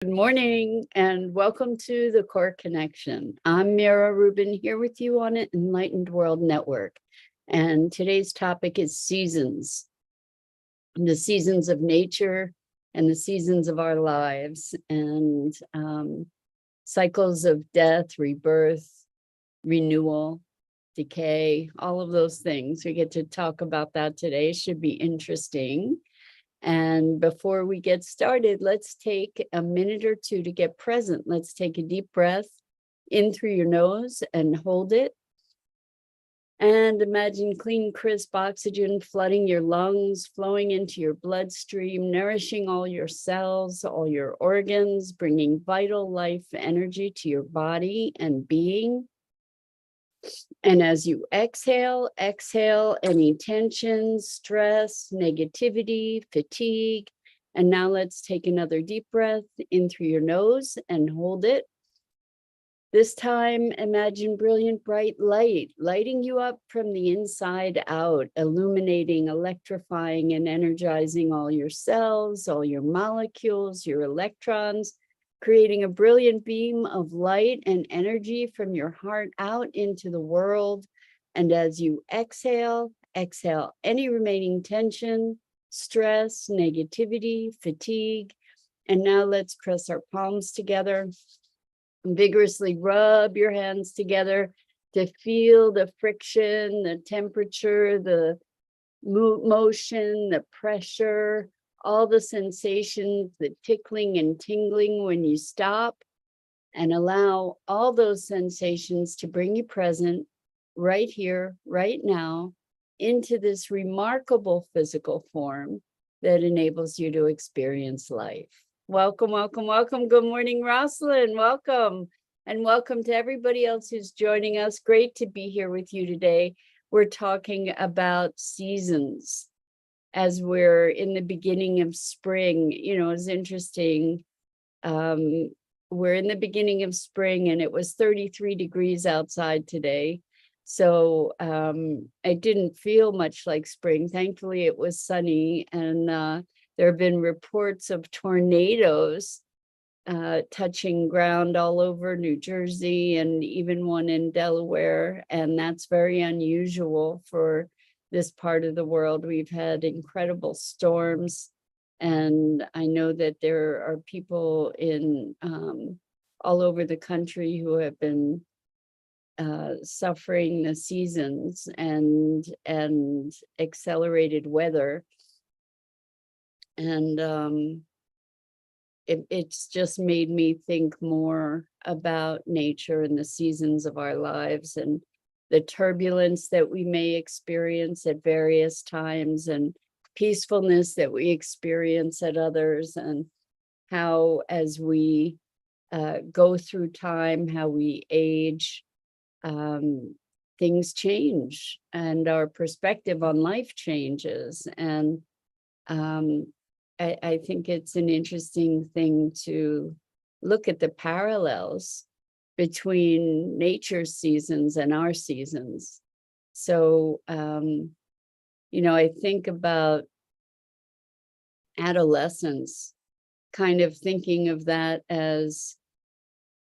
Good morning and welcome to the Core Connection. I'm Mira Rubin here with you on an Enlightened World Network. And today's topic is seasons, the seasons of nature and the seasons of our lives, and cycles of death, rebirth, renewal, decay, all of those things. We get to talk about that today. Should be interesting. And before we get started, let's take a minute or two to get present. Let's take a deep breath in through your nose and hold it. And imagine clean, crisp oxygen flooding your lungs, flowing into your bloodstream, nourishing all your cells, all your organs, bringing vital life energy to your body and being. And as you exhale any tension, stress, negativity, fatigue. And now let's take another deep breath in through your nose and hold it. This time, imagine brilliant, bright light, lighting you up from the inside out, illuminating, electrifying, and energizing all your cells, all your molecules, your electrons, creating a brilliant beam of light and energy from your heart out into the world. And as you exhale any remaining tension, stress, negativity, fatigue. And now let's press our palms together. Vigorously rub your hands together to feel the friction, the temperature, the motion, the pressure, all the sensations, the tickling and tingling when you stop, and allow all those sensations to bring you present right here, right now, into this remarkable physical form that enables you to experience life. Welcome, welcome, welcome. Good morning, Rosalind. Welcome. And welcome to everybody else who's joining us. Great to be here with you today. We're talking about seasons as we're in the beginning of spring. You know, it's interesting. We're in the beginning of spring and it was 33 degrees outside today. So it didn't feel much like spring. Thankfully, it was sunny, and there have been reports of tornadoes touching ground all over New Jersey and even one in Delaware. And that's very unusual for this part of the world. We've had incredible storms. And I know that there are people in all over the country who have been suffering the seasons and accelerated weather. And it's just made me think more about nature and the seasons of our lives and the turbulence that we may experience at various times and peacefulness that we experience at others, and how as we go through time, how we age, things change and our perspective on life changes. And I think it's an interesting thing to look at the parallels between nature's seasons and our seasons. So, you know, I think about adolescence, kind of thinking of that as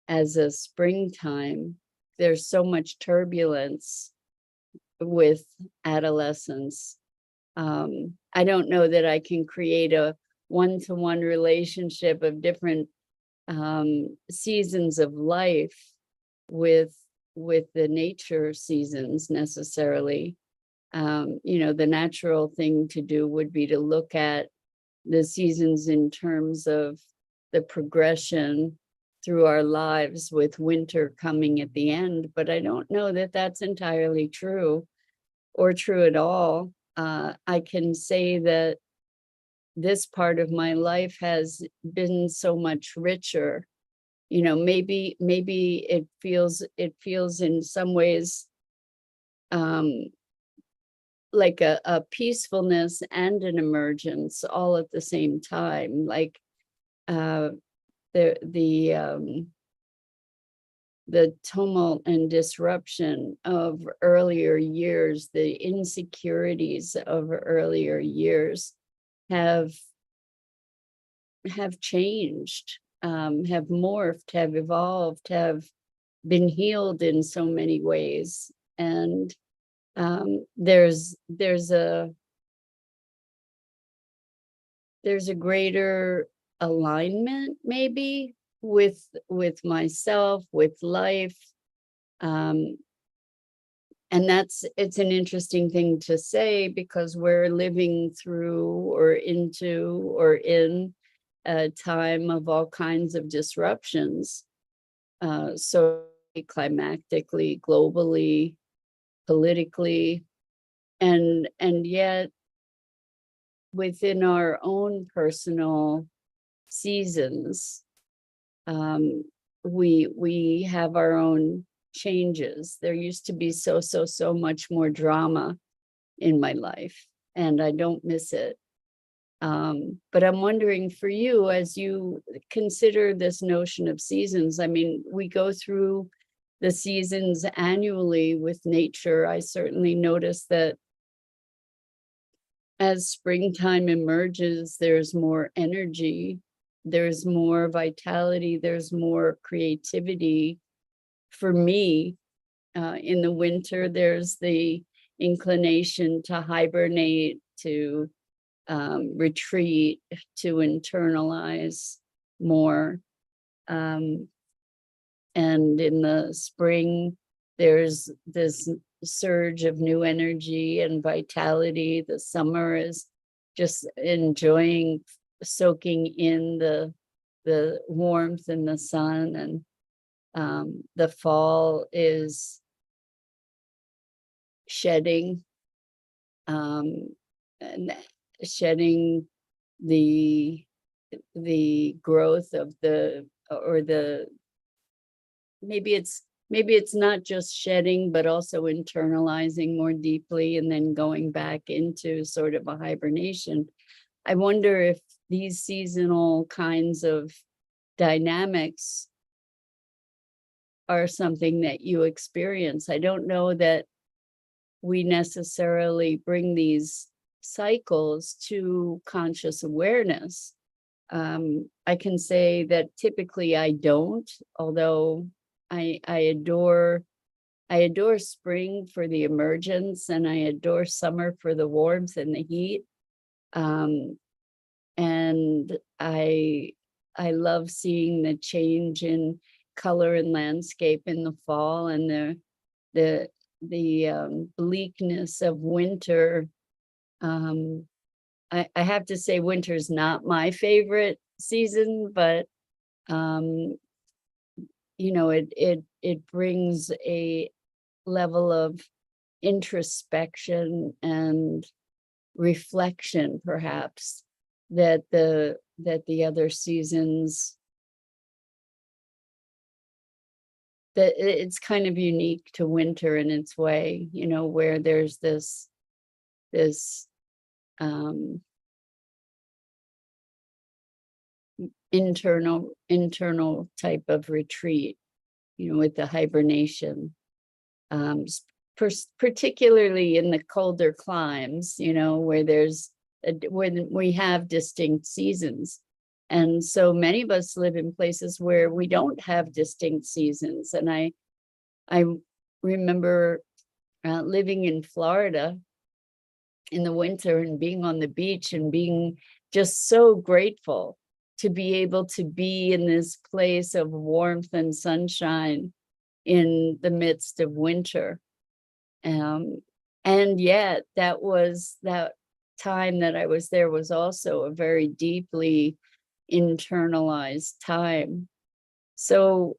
a springtime. There's so much turbulence with adolescence. I don't know that I can create a one-to-one relationship of different seasons of life with the nature seasons necessarily. You know, the natural thing to do would be to look at the seasons in terms of the progression through our lives, with winter coming at the end. But I don't know that that's entirely true or true at all. I can say that this part of my life has been so much richer. You know, maybe it feels in some ways like a peacefulness and an emergence all at the same time. Like the tumult and disruption of earlier years, the insecurities of earlier years have changed. have morphed, have evolved, have been healed in so many ways. And there's a greater alignment maybe with myself, with life. And it's an interesting thing to say because we're living through or into or in a time of all kinds of disruptions, so climactically, globally, politically, and yet within our own personal seasons, we have our own changes. There used to be so much more drama in my life, and I don't miss it. But I'm wondering for you, as you consider this notion of seasons, I mean, we go through the seasons annually with nature. I certainly notice that as springtime emerges, there's more energy, there's more vitality, there's more creativity. For me, in the winter, there's the inclination to hibernate, to retreat, to internalize more. And in the spring, there's this surge of new energy and vitality. The summer is just enjoying soaking in the warmth and the sun, and the fall is shedding, and shedding the growth of maybe it's not just shedding, but also internalizing more deeply and then going back into sort of a hibernation. I wonder if these seasonal kinds of dynamics are something that you experience. I don't know that we necessarily bring these cycles to conscious awareness. I can say that typically I don't, although I adore spring for the emergence, and I adore summer for the warmth and the heat. And I love seeing the change in color and landscape in the fall, and the bleakness of winter. I have to say winter's not my favorite season, but it brings a level of introspection and reflection, perhaps, that the other seasons, that it's kind of unique to winter in its way, where there's this internal type of retreat, with the hibernation, particularly in the colder climes, where when we have distinct seasons. And so many of us live in places where we don't have distinct seasons. And I remember living in Florida in the winter and being on the beach and being just so grateful to be able to be in this place of warmth and sunshine in the midst of winter. And yet that time that I was there was also a very deeply internalized time. So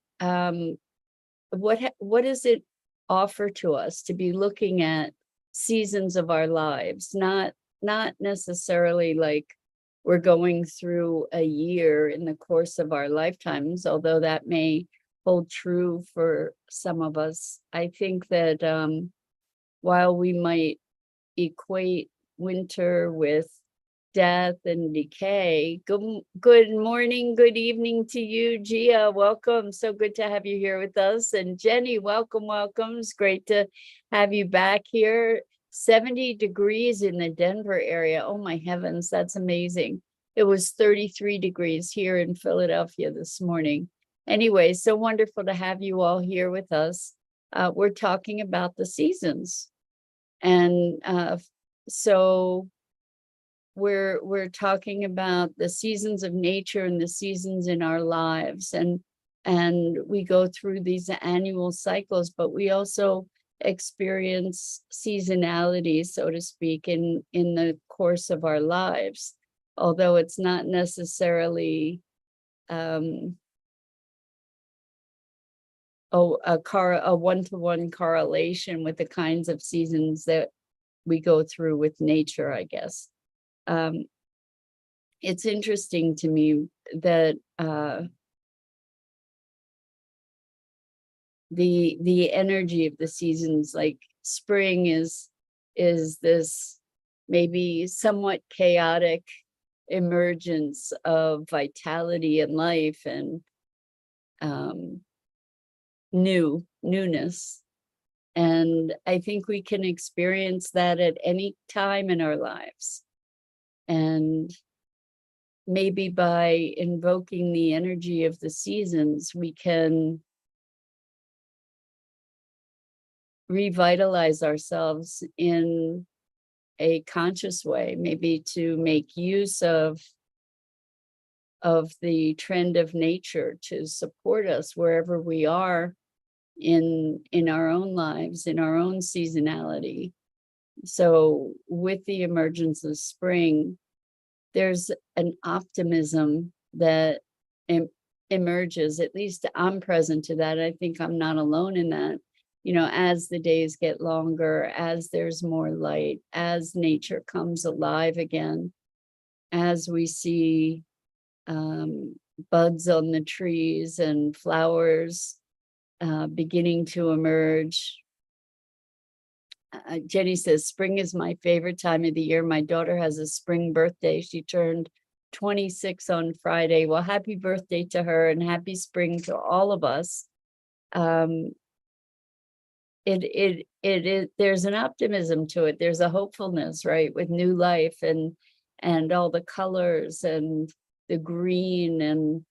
what does it offer to us to be looking at seasons of our lives, not necessarily like we're going through a year in the course of our lifetimes, although that may hold true for some of us. I think that while we might equate winter with death and decay. Good morning, good evening to you, Gia. Welcome. So good to have you here with us. And Jenny, welcome. It's great to have you back here. 70 degrees in the Denver area. Oh my heavens, that's amazing. It was 33 degrees here in Philadelphia this morning. Anyway, so wonderful to have you all here with us. We're talking about the seasons. And so we're talking about the seasons of nature and the seasons in our lives. And we go through these annual cycles, but we also experience seasonality, so to speak, in the course of our lives, although it's not necessarily a one-to-one correlation with the kinds of seasons that we go through with nature, I guess. It's interesting to me that the energy of the seasons, like spring is this maybe somewhat chaotic emergence of vitality and life and newness. And I think we can experience that at any time in our lives. And maybe by invoking the energy of the seasons, we can revitalize ourselves in a conscious way, maybe to make use of the trend of nature to support us wherever we are in our own lives, in our own seasonality. So with the emergence of spring, there's an optimism that emerges. At least I'm present to that. I think I'm not alone in that. You know, as the days get longer, as there's more light, as nature comes alive again, as we see buds on the trees and flowers beginning to emerge. Jenny says, spring is my favorite time of the year. My daughter has a spring birthday. She turned 26 on Friday. Well, happy birthday to her and happy spring to all of us. There's an optimism to it. There's a hopefulness, right? With new life and all the colors and the green and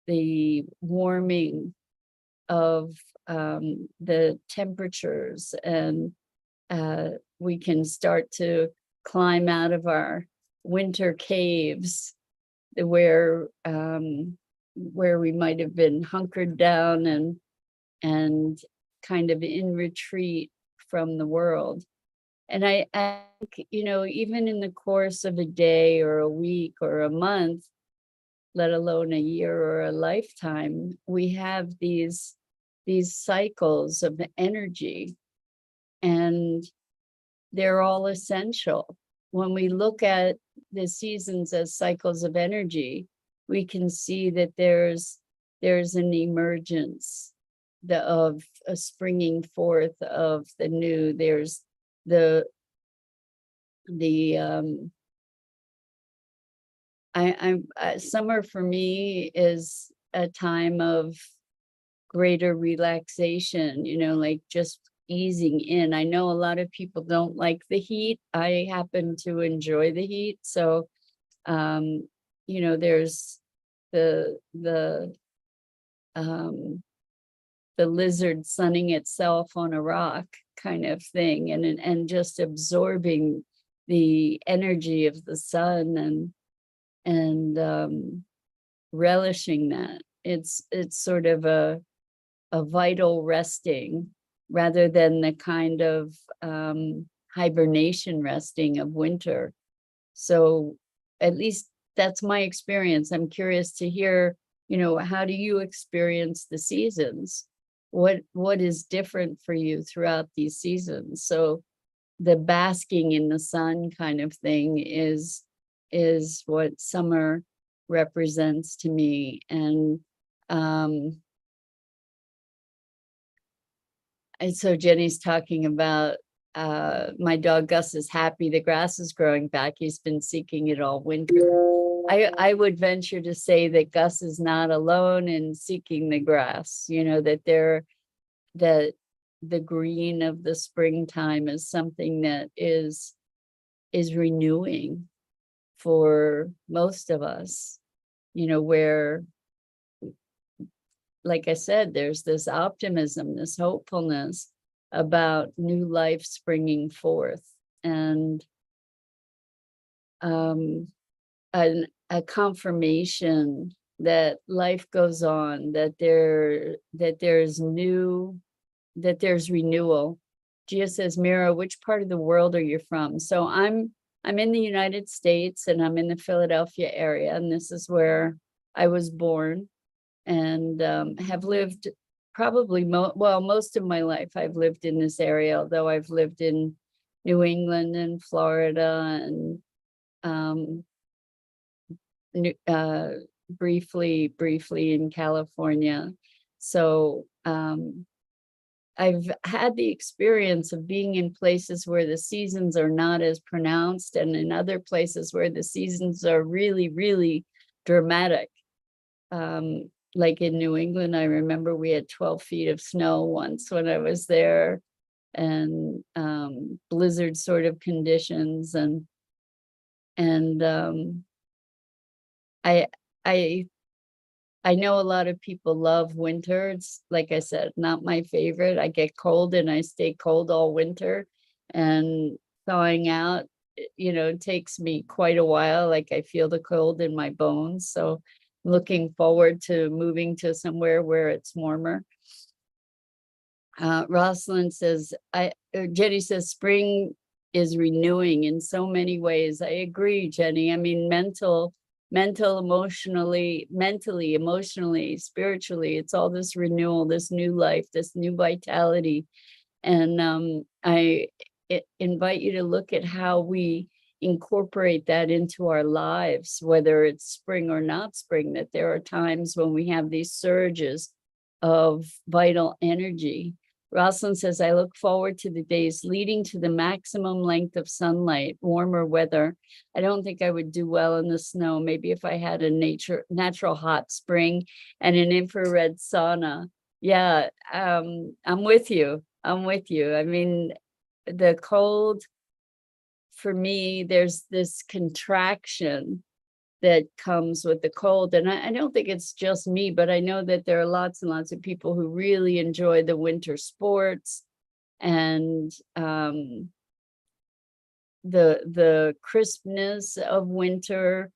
the warming of the temperatures, and we can start to climb out of our winter caves where we might have been hunkered down and kind of in retreat from the world. And I think, you know, even in the course of a day or a week or a month, let alone a year or a lifetime, we have these cycles of energy, and they're all essential. When we look at the seasons as cycles of energy, we can see that there's an emergence of a springing forth of the new. There's the summer for me is a time of greater relaxation, you know, like just easing in. I know a lot of people don't like the heat. I happen to enjoy the heat. So, you know, there's the lizard sunning itself on a rock kind of thing, and just absorbing the energy of the sun and relishing that. It's sort of a vital resting rather than the kind of hibernation resting of winter. So at least that's my experience. I'm curious to hear, you know, how do you experience the seasons? What is different for you throughout these seasons? So the basking in the sun kind of thing is what summer represents to me. And so Jenny's talking about my dog Gus is happy the grass is growing back. He's been seeking it all winter. I would venture to say that Gus is not alone in seeking the grass, you know, that the green of the springtime is something that is renewing for most of us, where, like I said, there's this optimism, this hopefulness about new life springing forth, and a confirmation that life goes on, that there's renewal. Gia says, Mira, which part of the world are you from? So I'm in the United States, and I'm in the Philadelphia area, and this is where I was born, and have lived probably most of my life. I've lived in this area, although I've lived in New England and Florida, and briefly in California. So I've had the experience of being in places where the seasons are not as pronounced, and in other places where the seasons are really, really dramatic. Like in New England, I remember we had 12 feet of snow once when I was there, and blizzard sort of conditions, and I know a lot of people love winter. It's, like I said, not my favorite. I get cold and I stay cold all winter, and thawing out, takes me quite a while. Like, I feel the cold in my bones. So looking forward to moving to somewhere where it's warmer. Rosalind says, Jenny says, spring is renewing in so many ways. I agree, Jenny. I mean, mentally, emotionally, spiritually, it's all this renewal, this new life, this new vitality. And I invite you to look at how we incorporate that into our lives, whether it's spring or not spring, that there are times when we have these surges of vital energy. Rosalind says, I look forward to the days leading to the maximum length of sunlight, warmer weather. I don't think I would do well in the snow. Maybe if I had a natural hot spring and an infrared sauna. Yeah, I'm with you. I mean, the cold, for me, there's this contraction that comes with the cold. And I don't think it's just me, but I know that there are lots and lots of people who really enjoy the winter sports, and the crispness of winter.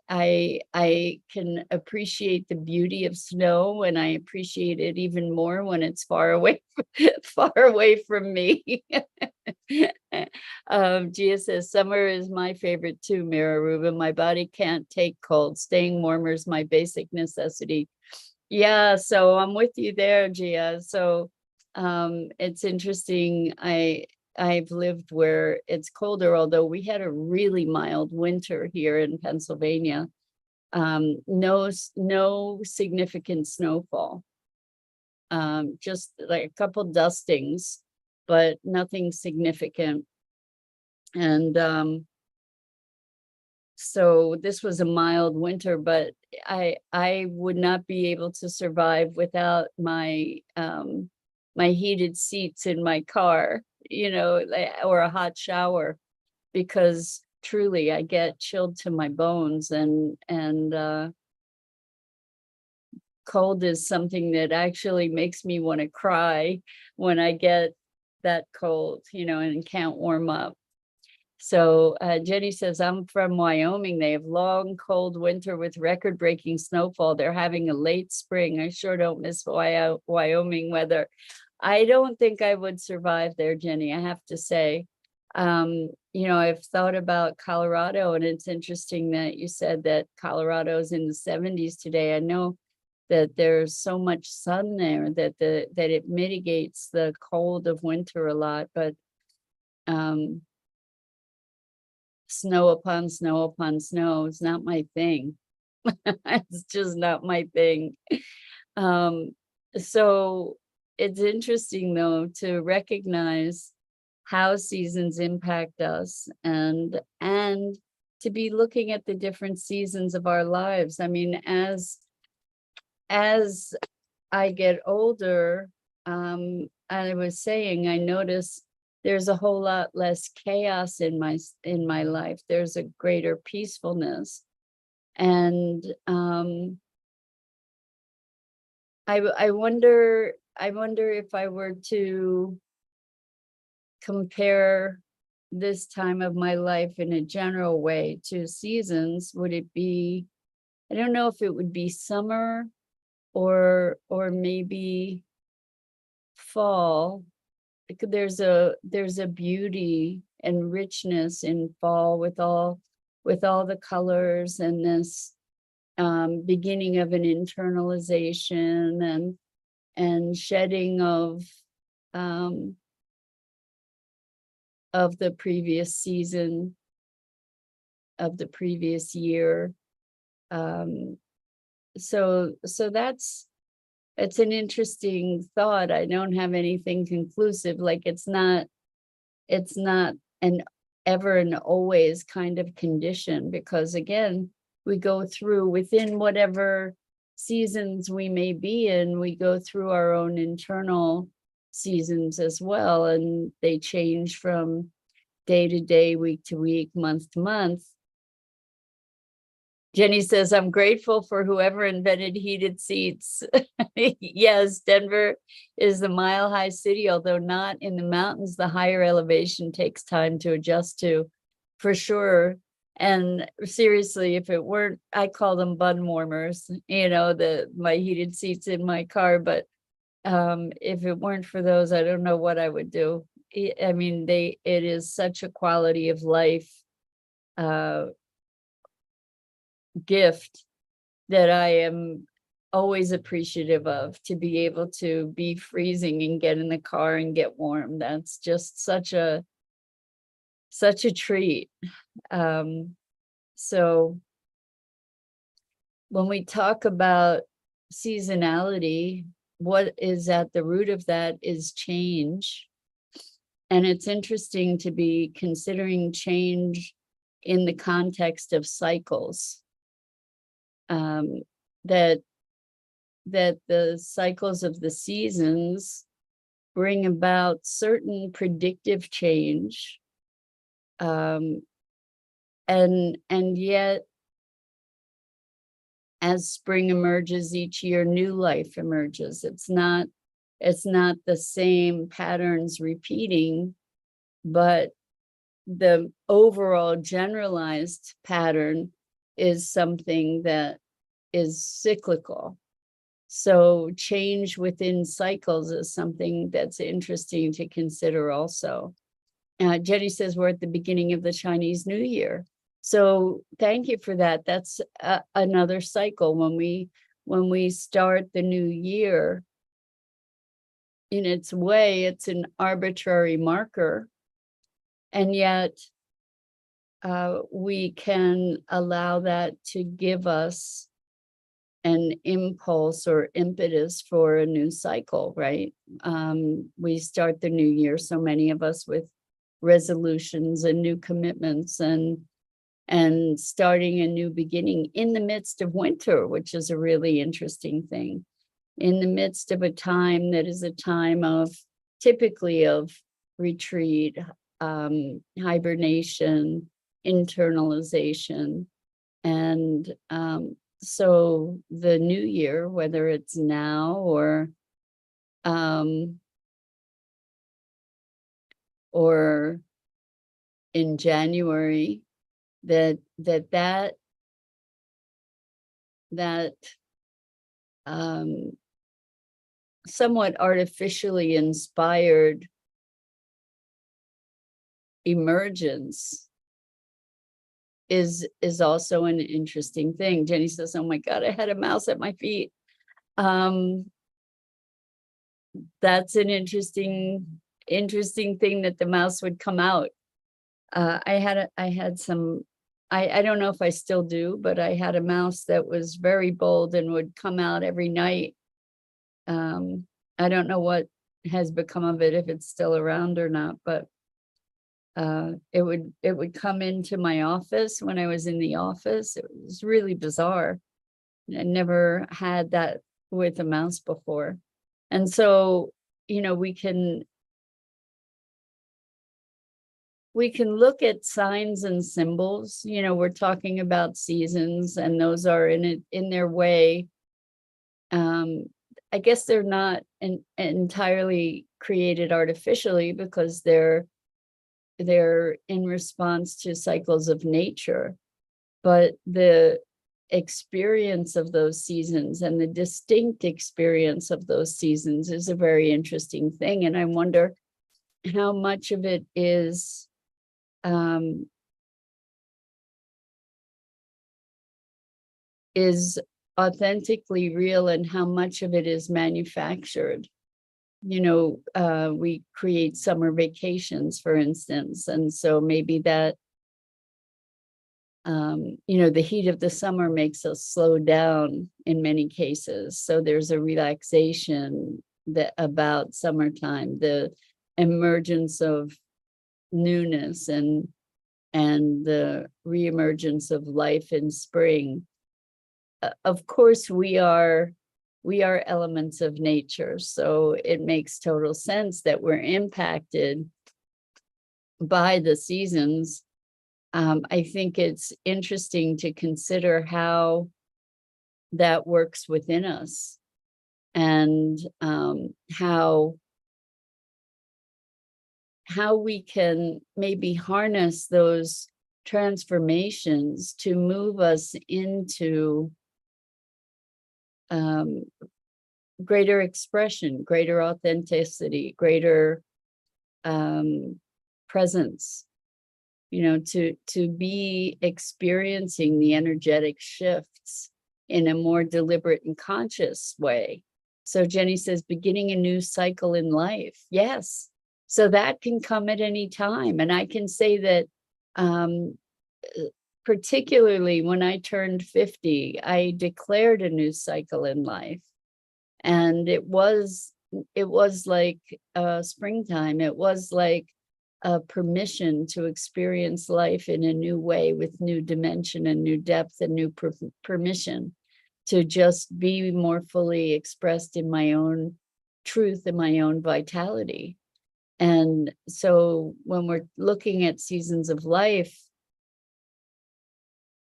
I can appreciate the beauty of snow, and I appreciate it even more when it's far away from me. Gia says, summer is my favorite too, Mira Rubin. My body can't take cold. Staying warmer is my basic necessity. Yeah, so I'm with you there, Gia. So it's interesting. I've lived where it's colder, although we had a really mild winter here in Pennsylvania. No significant snowfall. Just like a couple dustings, but nothing significant. And so this was a mild winter, but I would not be able to survive without my my heated seats in my car, or a hot shower, because truly I get chilled to my bones, and cold is something that actually makes me want to cry when I get that cold, and can't warm up. So Jenny says, I'm from Wyoming. They have long, cold winter with record-breaking snowfall. They're having a late spring. I sure don't miss Wyoming weather. I don't think I would survive there, Jenny, I have to say. I've thought about Colorado, and it's interesting that you said that Colorado's in the 70s today. I know that there's so much sun there that it mitigates the cold of winter a lot, but snow upon snow upon snow is not my thing. It's just not my thing. So it's interesting, though, to recognize how seasons impact us, and to be looking at the different seasons of our lives. I mean, as I get older, I was saying, I notice there's a whole lot less chaos in my life. There's a greater peacefulness. And I wonder if I were to compare this time of my life in a general way to seasons, would it be, I don't know if it would be summer or maybe fall. There's a beauty and richness in fall with all the colors, and this beginning of an internalization and shedding of the previous season, of the previous year. So it's an interesting thought. I don't have anything conclusive. Like it's not an ever and always kind of condition, because again, we go through, within whatever seasons we may be in, we go through our own internal seasons as well, and they change from day to day, week to week, month to month. Jenny says, I'm grateful for whoever invented heated seats. Yes, Denver is the mile-high city, although not in the mountains. The higher elevation takes time to adjust to, for sure. And seriously, if it weren't, I call them bun warmers, my heated seats in my car. But if it weren't for those, I don't know what I would do. I mean, it is such a quality of life gift that I am always appreciative of, to be able to be freezing and get in the car and get warm. That's just such a treat. So when we talk about seasonality, what is at the root of that is change. And it's interesting to be considering change in the context of cycles. That the cycles of the seasons bring about certain predictive change, and yet, as spring emerges each year, new life emerges. It's not the same patterns repeating, but the overall generalized pattern is something that is cyclical. So change within cycles is something that's interesting to consider also. Jenny says we're at the beginning of the Chinese New Year. So thank you for that. That's another cycle. When we start the new year, in its way, it's an arbitrary marker. And yet we can allow that to give us an impulse or impetus for a new cycle, right? We start the new year, so many of us, with resolutions and new commitments and starting a new beginning in the midst of winter, which is a really interesting thing. In the midst of a time that is a time of, typically, of retreat, hibernation, internalization. And so the new year, whether it's now or in January, that somewhat artificially inspired emergence is also an interesting thing. Jenny says, oh my God, I had a mouse at my feet. That's an interesting thing, that the mouse would come out. I had some, I don't know if I still do, but I had a mouse that was very bold and would come out every night. I don't know what has become of it, if it's still around or not, but it would come into my office when I was in the office. It was really bizarre. I never had that with a mouse before. And so, we can we can look at signs and symbols. We're talking about seasons, and those are in their way. I guess they're not entirely created artificially, because they're in response to cycles of nature. But the experience of those seasons and the distinct experience of those seasons is a very interesting thing. And I wonder how much of it is authentically real and how much of it is manufactured. We create summer vacations, for instance, and so maybe that the heat of the summer makes us slow down in many cases. So there's a relaxation about summertime, the emergence of newness and the reemergence of life in spring. Of course, we are elements of nature, so it makes total sense that we're impacted by the seasons. I think it's interesting to consider how that works within us, and how we can maybe harness those transformations to move us into greater expression, greater authenticity, greater presence, to be experiencing the energetic shifts in a more deliberate and conscious way. So Jenny says, beginning a new cycle in life. Yes. So that can come at any time. And I can say that particularly when I turned 50, I declared a new cycle in life. And it was like springtime. It was like a permission to experience life in a new way, with new dimension and new depth and new permission to just be more fully expressed in my own truth and my own vitality. And so when we're looking at seasons of life,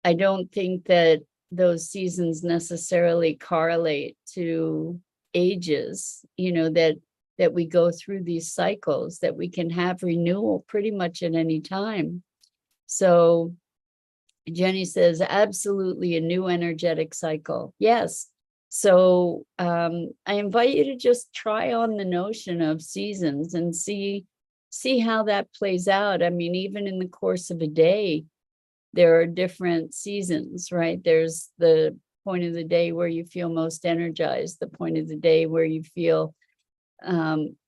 I don't think that those seasons necessarily correlate to ages, that we go through these cycles, that we can have renewal pretty much at any time. So Jenny says, absolutely a new energetic cycle. Yes. So I invite you to just try on the notion of seasons and see how that plays out. I mean, even in the course of a day, there are different seasons, right? There's the point of the day where you feel most energized, the point of the day where you feel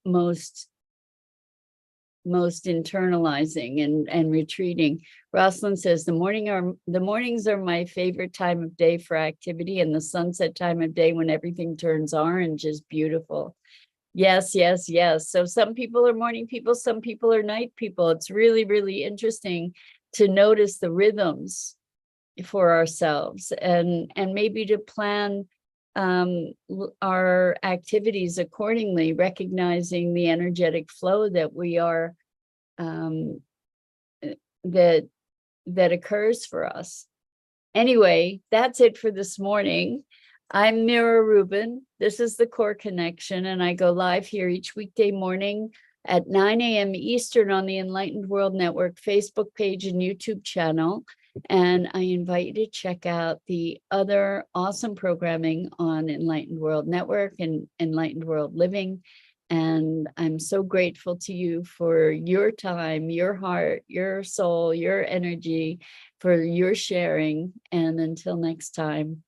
most internalizing and retreating. Rosalind says, the mornings are my favorite time of day for activity, and the sunset time of day when everything turns orange is beautiful. Yes, yes, yes. So some people are morning people, some people are night people. It's really, really interesting to notice the rhythms for ourselves, and maybe to plan our activities accordingly, recognizing the energetic flow that we are that occurs for us. Anyway, that's it for this morning. I'm Mira Rubin. This is the Core Connection, and I go live here each weekday morning at 9 a.m. Eastern on the Enlightened World Network Facebook page and YouTube channel. And I invite you to check out the other awesome programming on Enlightened World Network and Enlightened World Living. And I'm so grateful to you for your time, your heart, your soul, your energy, for your sharing. And until next time,